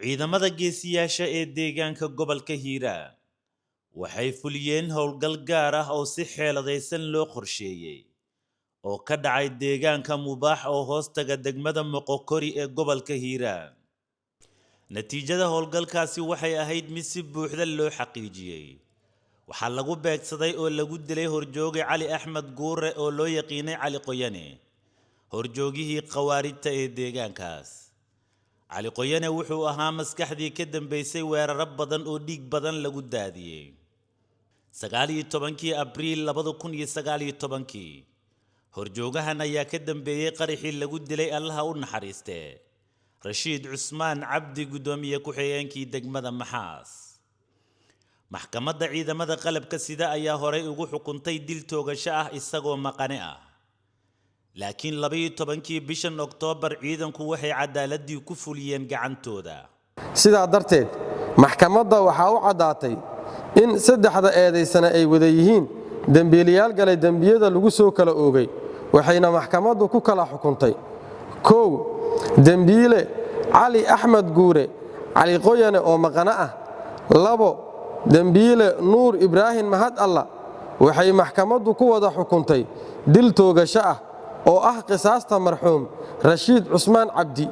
ciidamada geesiyaasha ee deegaanka gobolka Hiiraan waxay fuliyeen howlgal gaar ah oo si xeeladaysan loo qorsheeyay oo ka dhacay deegaanka Mubaax oo hoostaga degmada Moqokori ee gobolka Hiiraan. natiijada howlgalkaasi waxay ahayd mid si buuxda loo xaqiijiyay. waxaa lagu beegsaday oo lagu dilay horjooge Cali Axmed Guure oo loo yaqiinay Cali Qoyane, horjoogihii qawaaridta ee deegaankaas. Cali Qoyane wuxuu ahaa maskaxdii ka dambeysay weeraro badan oo dhiig badan lagu daadiyay. 19 Abriil 2019 horjoogahan ayaa ka dambeeyay qaraxii lagu dilay Allaha u naxariistee Rashiid Cusmaan Cabdi, gudoomiye ku-xigeenkii degmada Maxaas. maxkamadda ciidamada qalabka sida ayaa horay ugu xukuntay dil toogasho ah isagoo maqane ah. laakiin 12 bishan Oktoobar ciidanku waxay cadaaladii ku fuliyeen gacantooda. sidaa darteed maxkamadda waxaa u caddaatay in saddexda eedaysana ay wada yihiin dembiilayaal galay dembiyada lagu soo kala oogay, waxayna maxkamaddu ku kala xukuntay: 1 dembiile Cali Axmed Guure Cali Qoyane oo maqane ah. 2 dembiile Nuur Ibraahim Mahad Allah. waxay maxkamaddu ku wada xukuntay dil toogasho ah oo ah qisaasta marxuum Rashiid Cusmaan Cabdi.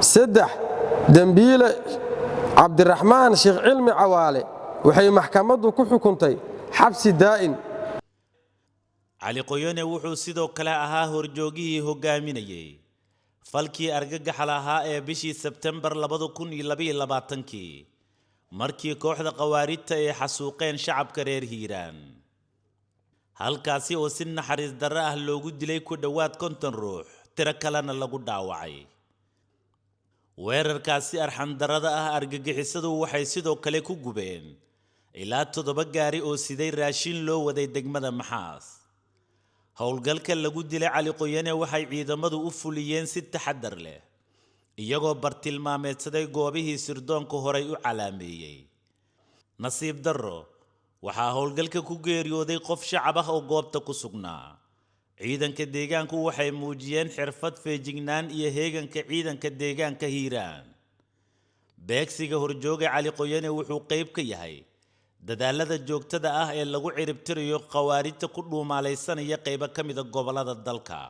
3 dembiile Cabdiraxmaan Sheekh Cilmi Cawaale. waxay maxkamaddu ku xukuntay xabsi daa'im. Cali Qoyane wuxuu sidoo kale ahaa horjoogihii hogaaminayay falkii argagaxa lahaa ee bishii Sebtembar 2022 markii kooxda qawaaridta ay xasuuqeen shacabka reer Hiiraan. halkaasi oo si naxariis darro ah loogu dilay ku dhowaad 50 ruux, tiro kalena lagu dhaawacay. weerarkaasi arxan darrada ah argagixisadu waxay sidoo kale ku gubeen ilaa 7 gaari oo siday raashin loo waday degmada Maxaas. howlgalka lagu dilay Cali Qoyane waxay ciidamadu u fuliyeen si taxaddar leh, iyagoo bartilmaameedsaday goobihii sirdoonka horay u calaameeyay. nasiib darro, waxaa howlgalka ku geeriyooday qof shacab ah oo goobta ku sugnaa. ciidanka deegaanku waxay muujiyeen xirfad, feejignaan iyo heeganka ciidanka deegaanka Hiiraan. beegsiga horjooga Cali Qoyane wuxuu qayb ka yahay dadaalada joogtada ah ee lagu ciribtirayo qawaaridta ku dhuumaalaysanaya qaybo ka mid ah gobollada dalka.